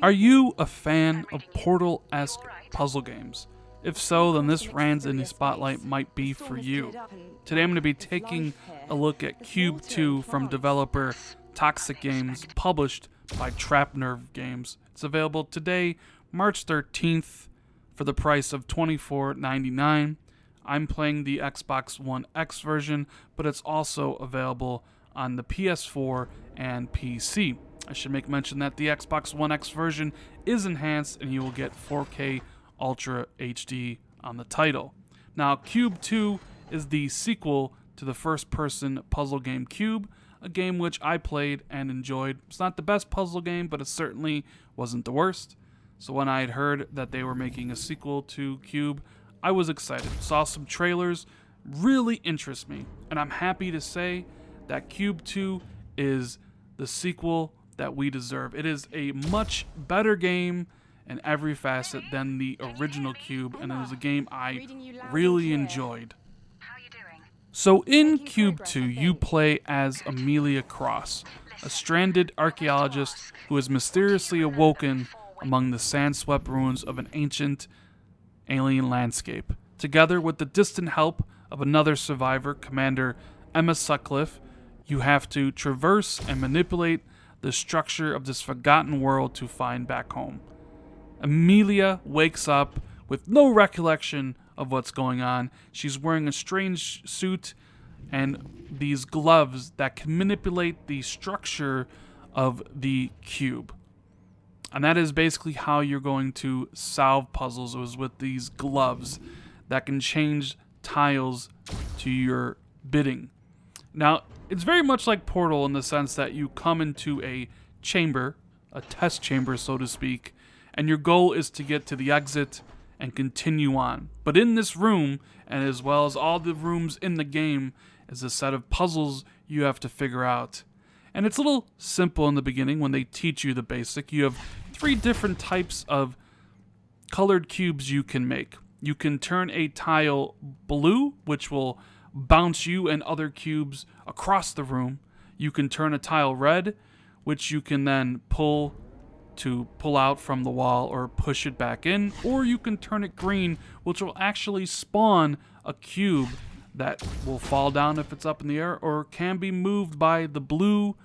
Are you a fan of Portal-esque puzzle games? If so, then this Rand's Indie Spotlight might be for you. Today I'm going to be taking a look at QUBE 2 from developer Toxic Games, published by Trap Nerve Games. It's available today, March 13th, for the price of $24.99. I'm playing the Xbox One X version, but it's also available on the PS4 and PC. I should make mention that the Xbox One X version is enhanced and you will get 4K Ultra HD on the title. Now, QUBE 2 is the sequel to the first-person puzzle game QUBE, a game which I played and enjoyed. It's not the best puzzle game, but it certainly wasn't the worst. So when I had heard that they were making a sequel to QUBE, I was excited. Saw some trailers, really interest me, and I'm happy to say that QUBE 2 is the sequel that we deserve. It is a much better game in every facet than the original QUBE, and it was a game I really enjoyed. So in QUBE 2, you play as Amelia Cross, a stranded archaeologist who is mysteriously awoken among the sand-swept ruins of an ancient alien landscape. Together with the distant help of another survivor, Commander Emma Sutcliffe, you have to traverse and manipulate the structure of this forgotten world to find back home. Amelia wakes up with no recollection of what's going on. She's wearing a strange suit and these gloves that can manipulate the structure of the cube. And that is basically how you're going to solve puzzles, is with these gloves that can change tiles to your bidding. Now, it's very much like Portal in the sense that you come into a chamber, a test chamber, so to speak, and your goal is to get to the exit and continue on. But in this room, and as well as all the rooms in the game, is a set of puzzles you have to figure out. And it's a little simple in the beginning when they teach you the basic. You have 3 different types of colored cubes you can make. You can turn a tile blue, which will bounce you and other cubes across the room. You can turn a tile red, which you can then pull out from the wall or push it back in, or you can turn it green, which will actually spawn a cube that will fall down if it's up in the air, or can be moved by the blue,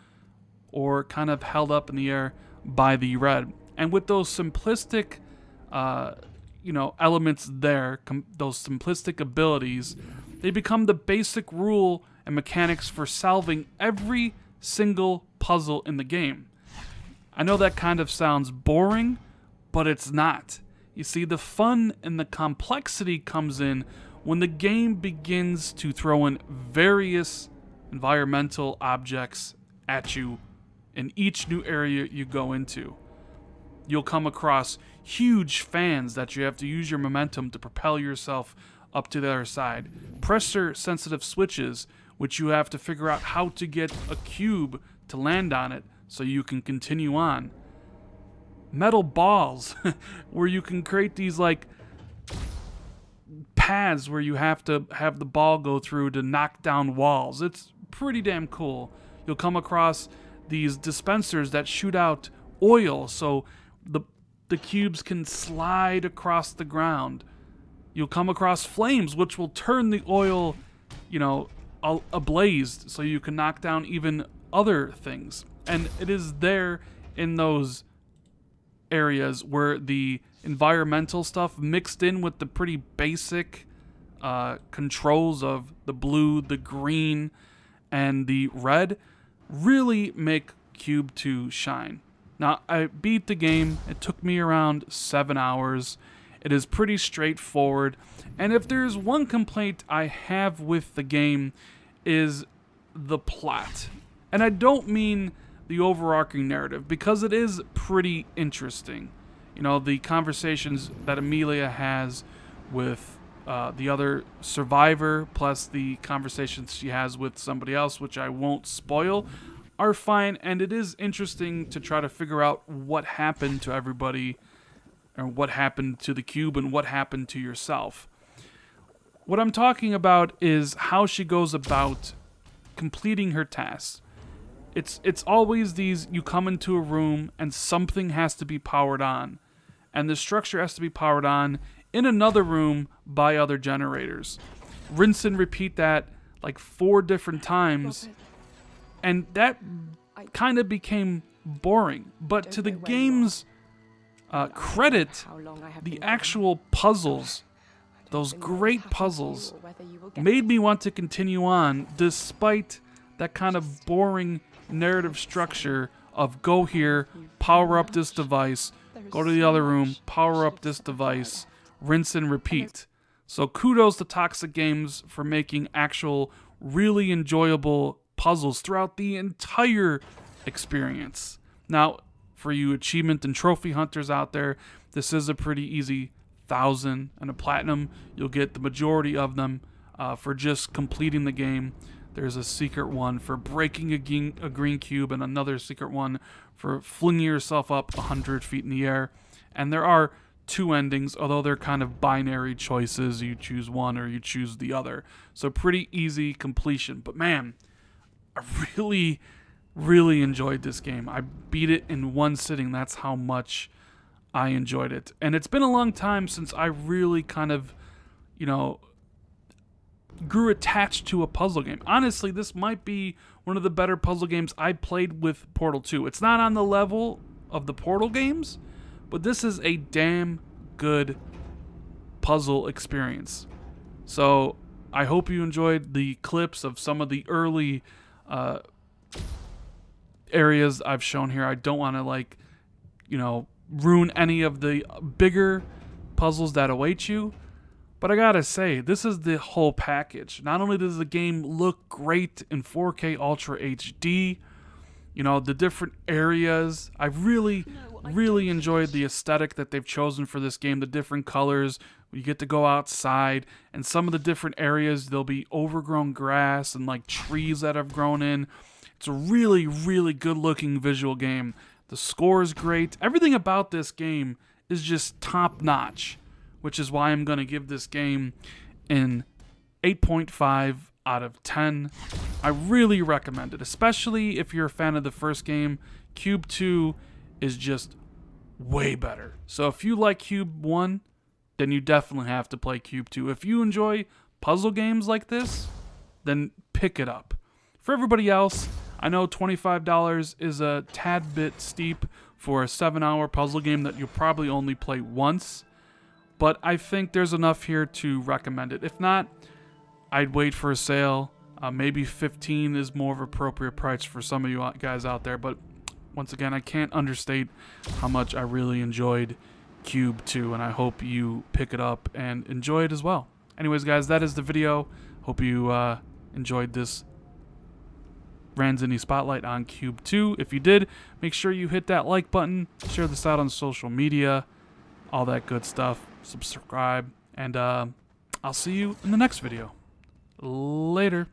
or kind of held up in the air by the red. And with those simplistic elements there, those simplistic abilities, they become the basic rule and mechanics for solving every single puzzle in the game. I know that kind of sounds boring, but it's not. You see, the fun and the complexity comes in when the game begins to throw in various environmental objects at you in each new area you go into. You'll come across huge fans that you have to use your momentum to propel yourself up to the other side. Pressure-sensitive switches, which you have to figure out how to get a cube to land on it so you can continue on. Metal balls, where you can create these paths where you have to have the ball go through to knock down walls. It's pretty damn cool. You'll come across these dispensers that shoot out oil so the cubes can slide across the ground. You'll come across flames, which will turn the oil, ablaze, so you can knock down even other things. And it is there in those areas where the environmental stuff mixed in with the pretty basic controls of the blue, the green, and the red really make QUBE 2 shine. Now, I beat the game. It took me around 7 hours. It is pretty straightforward. And if there's one complaint I have with the game, is the plot. And I don't mean the overarching narrative, because it is pretty interesting. The conversations that Amelia has with the other survivor, plus the conversations she has with somebody else, which I won't spoil, are fine, and it is interesting to try to figure out what happened to everybody, or what happened to the cube, and what happened to yourself. What I'm talking about is how she goes about completing her tasks. It's always these, you come into a room and something has to be powered on. And the structure has to be powered on in another room by other generators. Rinse and repeat that like 4 different times. And that kind of became boring. But to the game's credit, the actual puzzles, those great puzzles, made me want to continue on despite that kind of boring narrative structure of go here, power up this device, go to the other room, power up this device, rinse and repeat. So kudos to Toxic Games for making actual really enjoyable puzzles throughout the entire experience. Now, for you achievement and trophy hunters out there, this is a pretty easy 1,000 and a platinum. You'll get the majority of them for just completing the game. There's a secret one for breaking a green cube and another secret one for flinging yourself up 100 feet in the air. And there are 2 endings, although they're kind of binary choices. You choose one or you choose the other. So pretty easy completion. But man, I really, really enjoyed this game. I beat it in one sitting. That's how much I enjoyed it. And it's been a long time since I really kind of, grew attached to a puzzle game. Honestly, this might be one of the better puzzle games I played with Portal 2. It's not on the level of the Portal games, but this is a damn good puzzle experience. So I hope you enjoyed the clips of some of the early areas I've shown here. I don't want to ruin any of the bigger puzzles that await you. But I gotta say, this is the whole package. Not only does the game look great in 4K Ultra HD, the different areas. I really, really enjoyed the aesthetic that they've chosen for this game. The different colors. You get to go outside, and some of the different areas, there'll be overgrown grass and like trees that have grown in. It's a really, really good-looking visual game. The score is great. Everything about this game is just top-notch, which is why I'm going to give this game an 8.5 out of 10. I really recommend it, especially if you're a fan of the first game. QUBE 2 is just way better. So if you like QUBE 1, then you definitely have to play QUBE 2. If you enjoy puzzle games like this, then pick it up. For everybody else, I know $25 is a tad bit steep for a 7-hour puzzle game that you'll probably only play once. But I think there's enough here to recommend it. If not, I'd wait for a sale. Maybe $15 is more of an appropriate price for some of you guys out there. But once again, I can't understate how much I really enjoyed QUBE 2. And I hope you pick it up and enjoy it as well. Anyways, guys, that is the video. Hope you enjoyed this Ranzini Spotlight on QUBE 2. If you did, make sure you hit that like button. Share this out on social media. All that good stuff. Subscribe, and I'll see you in the next video. Later.